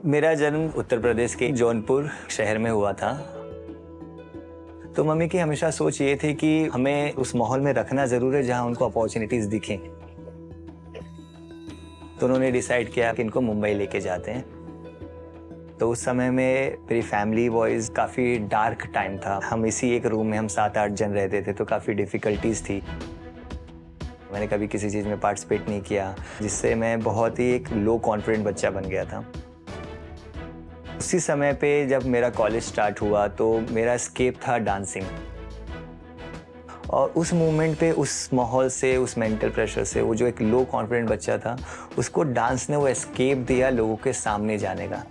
मेरा जन्म उत्तर प्रदेश के जौनपुर शहर में हुआ था। तो मम्मी की हमेशा सोच ये थी कि हमें उस माहौल में रखना जरूर है जहां उनको अपॉर्चुनिटीज दिखें। तो उन्होंने डिसाइड किया कि इनको मुंबई लेके जाते हैं। तो उस समय में मेरी फैमिली वॉइस काफ़ी डार्क टाइम था। हम इसी एक रूम में हम 7-8 जन रहते थे, तो काफ़ी डिफ़िकल्टीज थी। मैंने कभी किसी चीज़ में पार्टिसिपेट नहीं किया, जिससे मैं बहुत ही एक लो कॉन्फिडेंट बच्चा बन गया था। उसी समय पे जब मेरा कॉलेज स्टार्ट हुआ तो मेरा एस्केप था डांसिंग। और उस मोमेंट पे, उस माहौल से, उस मेंटल प्रेशर से, वो जो एक लो कॉन्फिडेंट बच्चा था, उसको डांस ने वो एस्केप दिया लोगों के सामने जाने का।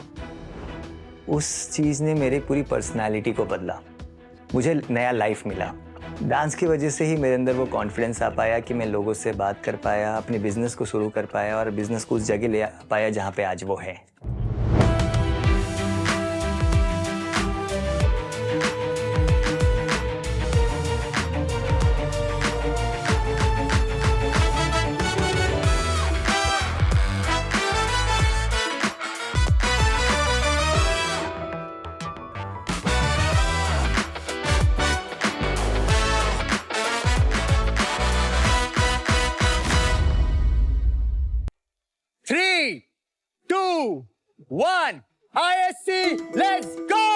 उस चीज़ ने मेरी पूरी पर्सनालिटी को बदला, मुझे नया लाइफ मिला। डांस की वजह से ही मेरे अंदर वो कॉन्फिडेंस आ पाया कि मैं लोगों से बात कर पाया, अपने बिजनेस को शुरू कर पाया और बिजनेस को उस जगह ले पाया जहाँ पे आज वो है। Three, two, one. ISC, let's go!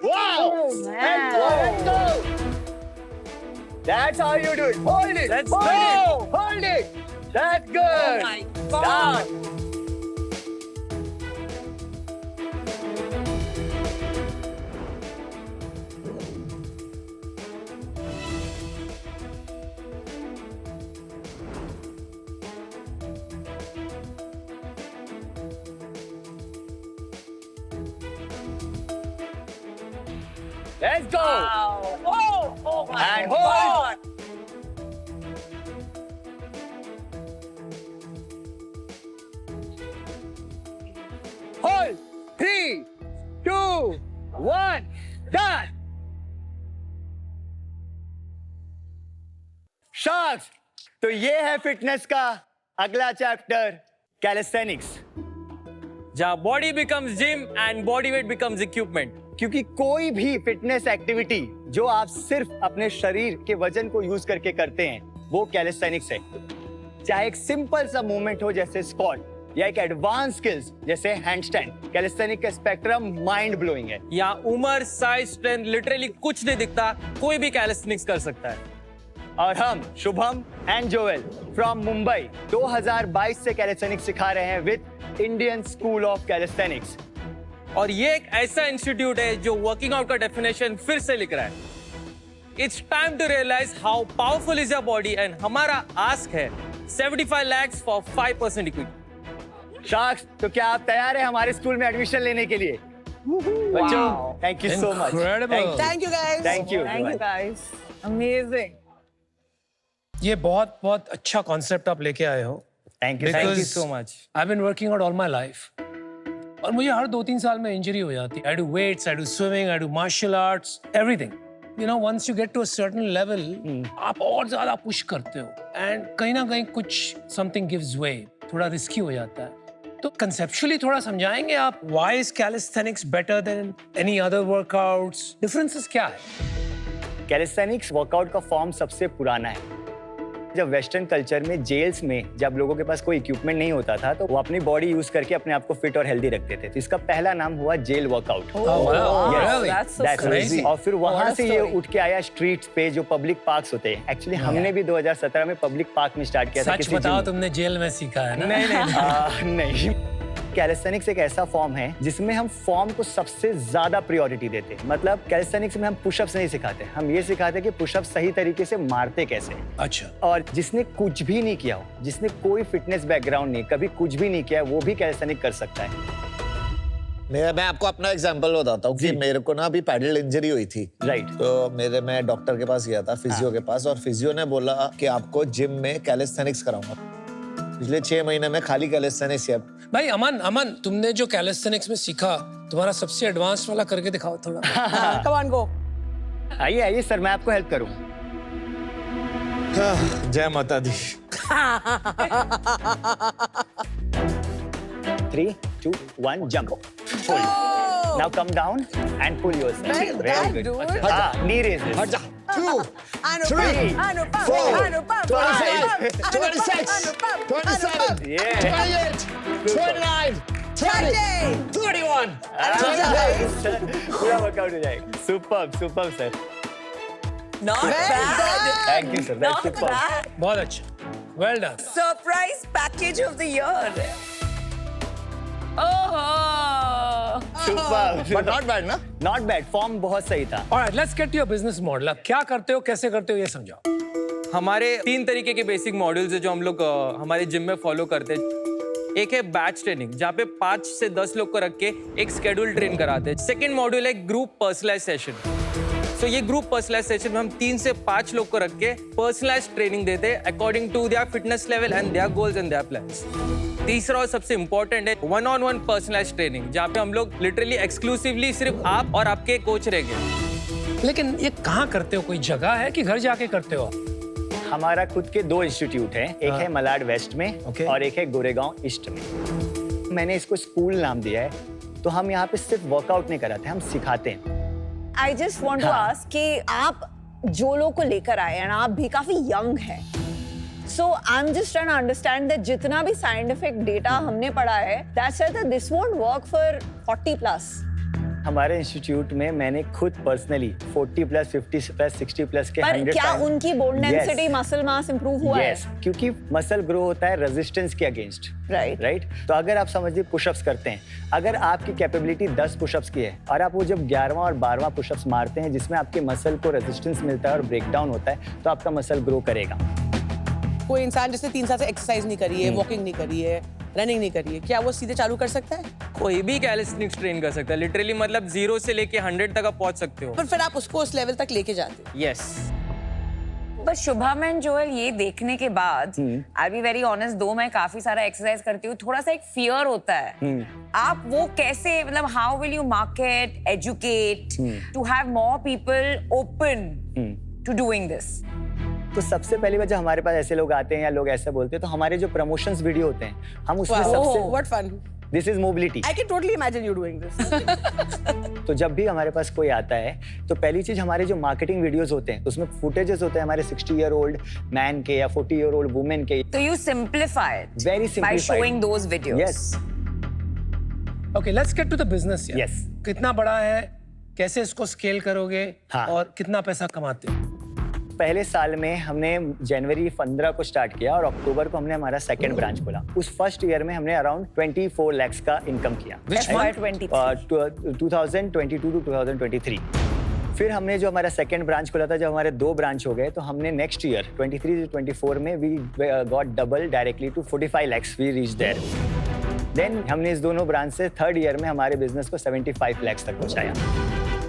Wow! Let's go! That's how you do it. Hold it. Let's hold go. it. Hold it. That's good. Oh my God. Down. Let's go. Wow. Oh my And God. Hold. 3, 2, 1. Done. Sharks, तो ये है fitness का अगला chapter, calisthenics. जहाँ body becomes gym and body weight becomes equipment. क्योंकि कोई भी fitness activity जो आप सिर्फ अपने शरीर के वजन को यूज करके करते हैं, वो कैलिस्थेनिक्स है। चाहे एक सिंपल सा मूवमेंट हो जैसे स्क्वाट, या एक एडवांस स्किल्स जैसे हैंडस्टैंड, कैलिस्थेनिक का स्पेक्ट्रम माइंड ब्लोइंग है। यहाँ उम्र, साइज, स्ट्रेंथ लिटरली कुछ नहीं दिखता, कोई भी कैलिस्थेनिक्स कर सकता है। और हम Shubham and Joel from Mumbai 2022 से कैलिस्थेनिक्स सिखा रहे हैं with Indian school of calisthenics. और ये एक ऐसा इंस्टीट्यूट है जो वर्किंग आउट का डेफिनेशन फिर से लिख रहा है। It's time to realise how powerful is your body and हमारा आस्क है 75 lakhs फॉर 5% इक्विटी। शार्क्स, तो क्या आप तैयार हैं हमारे स्कूल में एडमिशन लेने के लिए? बच्चों, thank you so much. Thank you guys. Thank you. Thank you guys. Amazing. ये बहुत अच्छा कॉन्सेप्ट आप लेके आए हो। Thank you so much. I been working out all my life और मुझे हर 2-3 साल में इंजरी हो जाती है। I do weights, I do swimming, I do martial arts, everything. You know, once you get to a certain level, आप और ज्यादा पुश करते हो एंड कहीं ना कहीं कुछ समथिंग गिव्स वे, थोड़ा रिस्की हो जाता है। तो कंसेप्चुअली थोड़ा समझाएंगे आप, why is calisthenics better than any other workouts? Differences क्या है? कैलिस्थेनिक्स वर्कआउट का फॉर्म सबसे पुराना है। जब वेस्टर्न कल्चर में जेल्स में जब लोगों के पास कोई इक्विपमेंट नहीं होता था, तो वो अपनी बॉडी यूज करके अपने आप को फिट और हेल्दी रखते थे। तो इसका पहला नाम हुआ jail workout. That's so crazy. और फिर वहां What a से ये story. उठ के आया स्ट्रीट्स पे, जो पब्लिक पार्क्स होते हैं। एक्चुअली हमने भी 2017 में पब्लिक पार्क में स्टार्ट किया था। सच बताओ, तुमने जेल में सीखा है ना? नहीं। कैलिस्थेनिक्स एक ऐसा फॉर्म है जिसमें हम फॉर्म को सबसे ज्यादा प्रायोरिटी देते हैं। मतलब कैलिस्थेनिक्स में हम पुशअप्स नहीं सिखाते, हम ये सिखाते हैं कि पुशअप सही तरीके से मारते कैसे। अच्छा। और जिसने कुछ भी नहीं किया हो, जिसने कोई फिटनेस बैकग्राउंड नहीं, कभी कुछ भी नहीं किया, वो भी कैलिस्थेनिक कर सकता है। मैं आपको अपना एग्जांपल बताता हूँ कि मेरे को ना अभी पैडल इंजरी हुई थी। राइट। तो मैं डॉक्टर के पास गया था, फिजियो के पास, और फिजियो ने बोला कि आपको जिम में कैलिस्थेनिक्स कराऊंगा। पिछले 6 महीने में खाली कैलिस्थेनिक्स है। भाई अमन, तुमने जो कैलिस्थेनिक्स में सीखा, तुम्हारा सबसे एडवांस वाला करके दिखाओ थोड़ा। Come on, go. आइए सर, मैं आपको हेल्प करूँ। जय माता दी। 3, 2, 1, jump. Pull. Now come down and pull yourself. Very Very good, good. dude. Knee raises. 2, Anupam, 3, Anupam, 4, Anupam, 25, Anupam, 26, Anupam, 27, Yeah. 28, 29, 30, 31, 32. पूरा वर्कआउट हो जाएगा. Superb, superb, sir. Not bad. Thank you, sir. That's Not superb. bad. बहुत अच्छा, well done. Surprise package of the year. Oh. Superb. But not bad, ना? Not bad. Form बहुत सही था. Alright, let's get to your business model. अब क्या करते हो, कैसे करते हो, ये समझाओ. हमारे 3 तरीके के बेसिक मॉड्यूल्स है जो हम लोग हमारे जिम में फॉलो करते हैं. एक है बैच ट्रेनिंग जहाँ पे 5 से 10 लोग को रख के एक स्केड्यूल ट्रेन कराते हैं. सेकंड मॉड्यूल है ग्रुप पर्सनलाइज सेशन. तो ये ग्रुप पर्सनलाइज सेशन में हम 3 से 5 लोग को रख के पर्सनलाइज ट्रेनिंग देते हैं according to their fitness level and their goals and their plans. तीसरा और सबसे इंपॉर्टेंट है 1-on-1 पर्सनलाइज ट्रेनिंग जहाँ पे हम लोग लिटरली एक्सक्लूसिवली सिर्फ आप और आपके कोच रहेंगे. लेकिन ये कहाँ करते हो, कोई जगह है कि घर जाके करते हो? हमारा खुद के 2 इंस्टीट्यूट हैं. एक है मलाड वेस्ट में Okay. और एक है गोरेगांव ईस्ट में. मैंने इसको स्कूल नाम दिया है. तो हम यहाँ पे सिर्फ वर्कआउट नहीं कराते, हम सिखाते हैं. I just want to ask कि आप जो लोग को लेकर आए हैं आप भी काफी यंग हैं. So I'm just trying to understand that जितना भी scientific data हमने पढ़ा है, that says that this won't work for 40 plus. हमारे इंस्टीट्यूट में मैंने खुद पर्सनली 40 प्लस 50 प्लस 60 प्लस के पर 100 क्या times- उनकी bone density Yes. Muscle mass improve हुआ Yes, है? क्योंकि मसल ग्रो होता है रेजिस्टेंस के अगेंस्ट. Right. राइट. तो अगर आप समझिए पुशअप्स करते हैं, अगर आपकी कैपेबिलिटी 10 पुशअप्स की है और आप वो जब 11वां और 12वां पुशअप्स मारते हैं जिसमें आपके मसल को रेजिस्टेंस मिलता है और ब्रेकडाउन होता है तो आपका मसल ग्रो करेगा. कोई इंसान जिसने 3 साल से एक्सरसाइज नहीं करी है, वॉकिंग नहीं करी है, रनिंग नहीं करी है, क्या वो सीधे चालू कर सकता है? कोई भी कैलिस्थेनिक्स ट्रेन कर सकता है. लिटरली मतलब 0 से लेके 100 तक आप पहुंच सकते हो. पर फिर आप उसको उस लेवल तक लेके जाते हो. यस. बस शुभम एंड जोएल ये देखने के बाद आई बी वेरी ऑनेस्ट, दो मैं काफी सारा एक्सरसाइज करती हूँ, थोड़ा सा एक फियर होता है. आप वो कैसे, मतलब how will you market, educate to have more people open to doing this? तो सबसे पहली बात जब हमारे पास ऐसे लोग आते हैं या लोग ऐसा बोलते हैं तो हमारे जो प्रमोशंस वीडियो होते हैं हम उसमें सबसे What fun. This is mobility. I can totally imagine you doing this. तो जब भी हमारे पास कोई आता है तो पहली चीज हमारे जो मार्केटिंग वीडियोस होते हैं उसमें फुटेजेस होते हैं हमारे 60-year-old मैन के या 40-year-old वुमेन के. तो you simplify it Very by simplified. showing those videos. Yes. Okay, let's get to the business. यार. Yes. कितना बड़ा है, कैसे इसको स्केल करोगे हाँ. और कितना पैसा कमाते हो? पहले साल में हमने जनवरी 15 को स्टार्ट किया और अक्टूबर को हमने हमारा सेकंड ब्रांच खोला. उस फर्स्ट ईयर में हमने अराउंड 24 lakhs का इनकम किया. Which FY month? 2022 to 2023. फिर हमने जो हमारा सेकंड ब्रांच खोला था, जब हमारे 2 ब्रांच हो गए तो हमने नेक्स्ट ईयर 23 to 24 में we got double directly to 45 lakhs. We reach there. Then हमने इस दोनों ब्रांच से थर्ड ईयर में हमारे बिजनेस को 75 lakhs तक पहुंचाया.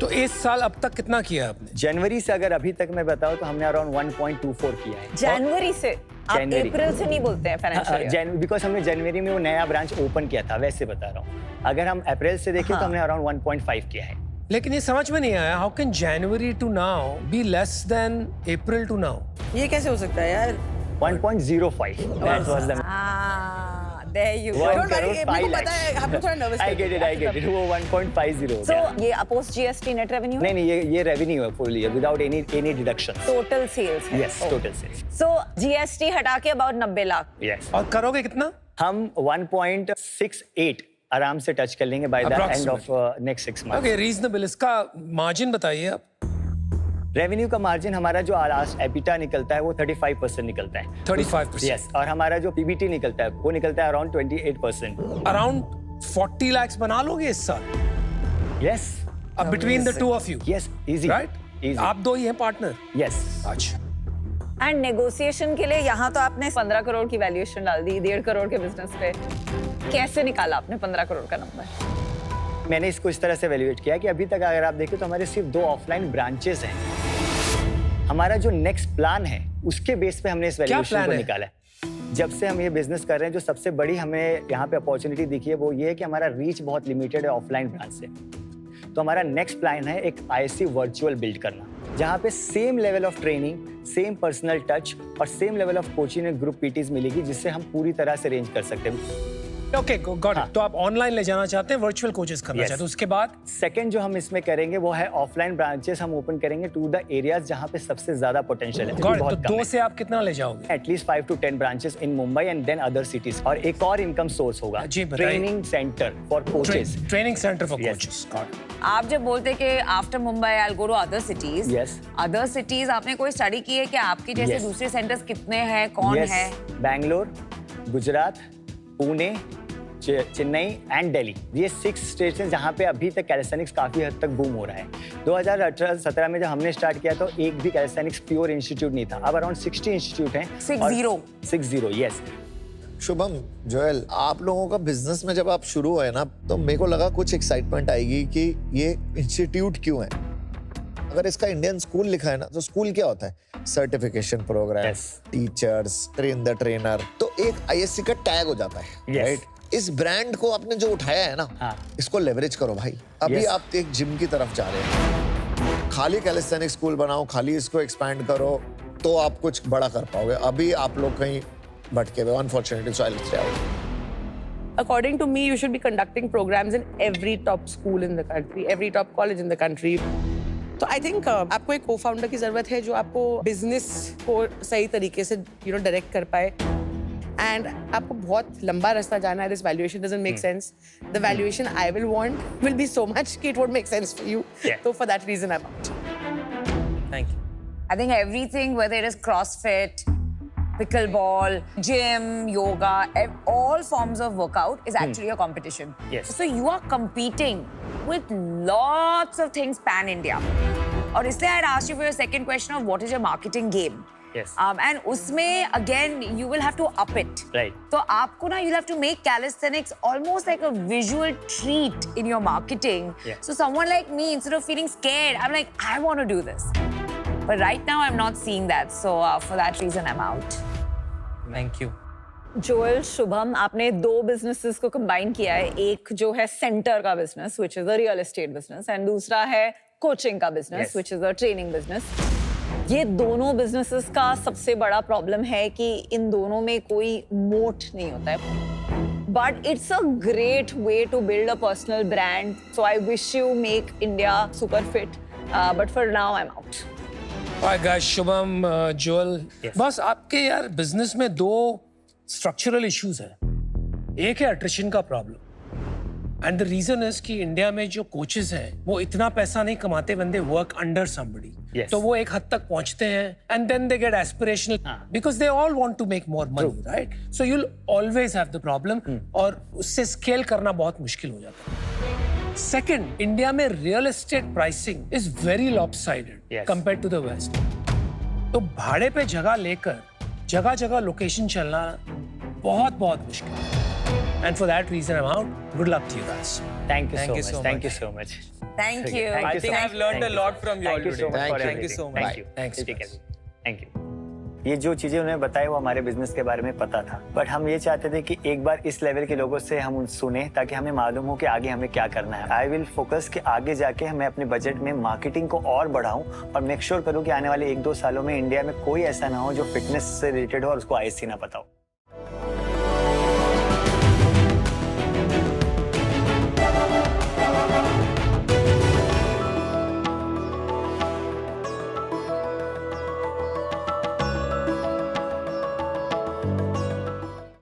तो इस साल अब तक कितना किया आपने? जनवरी से अगर अभी तक मैं बताऊं तो हमने अराउंड 1.24 किया है. जनवरी से? आप January. अप्रैल से नहीं बोलते हैं फाइनेंशियल ईयर? बिकॉज हमने जनवरी में वो नया ब्रांच ओपन किया था, वैसे बता रहा हूँ. अगर हम अप्रैल से देखें तो हमने अराउंड 1.5 किया है. लेकिन ये समझ में नहीं आया, how can January to now be less than April to now? ये कैसे हो सकता है यार? 1.05. That was the There you go. One Don't worry, crore, मेरे 5 को पता lakhs. है, हम लोग थोड़ा nervous I थे. get it. वो 1.50 हो So गया. ये पोस्ट जीएसटी नेट रेवेन्यू? नहीं ये रेवेन्यू है fully without any deduction. Total sales है? Yes, total sales. So GST हटा के अबाउट 90 लाख. यस. और करोगे कितना? हम 1.68 आराम से टच कर लेंगे by the end of next 6 months. Okay, reasonable. इसका मार्जिन बताइए आप. रेवेन्यू का मार्जिन हमारा जो लास्ट एबिटा निकलता है वो 35% निकलता है. 35%. यस. और हमारा जो पीबीटी निकलता है वो निकलता है अराउंड 28%. अराउंड 40 lakhs बना लोगे इस साल? यस. अब between the two of you? Yes, easy. Right? Easy. आप दो ही हैं पार्टनर? यस. अच्छा. एंड नेगोशिएशन के लिए यहाँ तो आपने 15 करोड़ की वैल्यूएशन डाल दी 1.5 करोड़ के बिजनेस पे. कैसे निकाला आपने 15 करोड़ का नंबर? मैंने इसको इस तरह से वैल्यूएट किया कि अभी तक अगर आप देखें तो हमारे सिर्फ 2 ऑफलाइन ब्रांचेस हैं. हमारा जो नेक्स्ट प्लान है उसके बेस पे हमने इस वैल्यूएशन plan को है? निकाला है. जब से हम ये बिजनेस कर रहे हैं जो सबसे बड़ी हमें यहाँ पे अपॉर्चुनिटी दिखी है वो ये है कि हमारा रीच बहुत लिमिटेड है ऑफलाइन ब्रांच से. तो हमारा नेक्स्ट प्लान है एक आईएससी वर्चुअल बिल्ड करना. जहाँ पे same level of training, same personal touch और same level of coaching and group PTs मिलेगी, जिससे हम पूरी तरह से अरेंज कर सकते हैं। Okay got it. तो आप ऑनलाइन ले जाना चाहते हैं, वर्चुअल कोचेस करना Yes. चाहते हैं, उसके बाद सेकंड जो हम इसमें करेंगे वो है ऑफलाइन ब्रांचेस हम ओपन करेंगे टू द एरियाज जहाँ पे सबसे ज्यादा पोटेंशियल है। Got it. तो 2 से आप कितना ले जाओगे? At least 5 to 10 branches in Mumbai and then other cities. और एक और इनकम सोर्स होगा, जी, बताइए। Training centre for coaches. Training centre for Yes. Coaches. Got it. आप जब बोलते हैं कि after Mumbai I will go to other cities, Yes. Other cities आपने कोई स्टडी की है कि आपके जैसे Yes. दूसरे सेंटर्स कितने हैं, कौन है? बैंगलोर, गुजरात, पुणे, चेन्नई एंड दिल्ली, ये 6 स्टेट्स हैं जहाँ पे अभी तक कैलिस्थेनिक्स काफी हद तक बूम हो रहा है। 2018-17 में जब हमने स्टार्ट किया तो एक भी कैलिस्थेनिक्स प्योर इंस्टीट्यूट नहीं था। अब अराउंड 60 इंस्टीट्यूट हैं। 60 यस। शुभम, जोएल, आप लोगों का बिजनेस में जब आप शुरू हुए ना, तो मेरे को लगा कुछ एक्साइटमेंट आएगी कि ये इंस्टीट्यूट क्यों है। अगर इसका इंडियन स्कूल लिखा है ना, तो स्कूल क्या होता है? Certification programme, Yes. Teachers, train the trainer, तो एक आईएससी का टैग हो जाता है, Yes. राइट? इस ब्रांड को आपने जो उठाया है ना, हाँ. इसको लेवरेज करो भाई। अभी Yes. आप एक जिम की तरफ जा रहे हैं, खाली कैलिस्थेनिक स्कूल बनाओ, खाली इसको एक्सपैंड करो, तो आप कुछ बड़ा कर पाओगे। अभी आप लोग कहीं भटके हुए, unfortunately, so I will say out. According to me, you should be conducting programs in every top school in the country, every top college in the country. तो आई थिंक आपको एक को-फाउंडर की जरूरत है जो आपको बिजनेस को सही तरीके से डायरेक्ट कर पाए। एंड आपको बहुत लंबा रास्ता जाना है। This valuation doesn't make sense. The valuation I will want will be so much कि it won't make sense for you. तो for that reason I am out. Thank you. I think everything, whether it is CrossFit, pickleball, gym, yoga, all forms of workout is actually a competition. Yes. So you are competing with lots of things pan-India. और इसलिए I had asked you for your second question of what is your marketing game. Yes. And उसमें again you will have to up it. Right. तो आपको ना you'll have to make calisthenics almost like a visual treat in your marketing. Yeah. So someone like me, instead of feeling scared, I'm like, I want to do this. But right now I'm not seeing that. So for that reason I'm out. Thank you. Joel, Shubham, आपने 2 businesses को combine किया है। एक जो है centre का business, which is a real estate business, and दूसरा है कोचिंग का business, Yes. Which is a training business. ये दोनों बिजनेसेस का सबसे बड़ा प्रॉब्लम है कि इन दोनों में कोई मोट नहीं होता है। But it's a great way to build a personal brand, so I wish you make India super fit, but for now I am out. Hi guys, Shubham, Joel, Yes. बस आपके यार बिजनेस में 2 स्ट्रक्चरल इश्यूज हैं। एक है attrition का problem, and the reason is कि India में जो कोचेस हैं वो इतना पैसा नहीं कमाते when they work under somebody. Yes. तो वो एक हद तक पहुंचते हैं and then they get aspirational because they all want to make more money, right? So you'll always have the problem और उससे स्केल करना बहुत मुश्किल हो जाता है। सेकंड, इंडिया में real estate pricing is very lopsided Yes. Compared to the west. तो भाड़े पे जगह लेकर जगह जगह लोकेशन चलना बहुत बहुत मुश्किल है। And for that reason I am out. Good luck to you guys. Thank you Thank you so so much. Thank you much. so much. Thank you. Thank I you think so I've much. learned a Thank you. lot from you all Thank you so today. much for Thank you. everything. Thank you so Thank much. you. Thanks, ठीक है। guys. Thank you. ये जो चीजें उन्होंने बताई वो हमारे business के बारे में पता था, बट हम ये चाहते थे कि एक बार इस लेवल के लोगों से हम सुने ताकि हमें मालूम हो कि आगे हमें क्या करना है। आई विल फोकस कि आगे जाके मैं अपने बजट में मार्केटिंग को और बढ़ाऊं और मेक श्योर करूं कि आने वाले 1-2 सालों में इंडिया में कोई ऐसा ना हो जो फिटनेस से रिलेटेड हो और उसको आईएससी ना पता हो।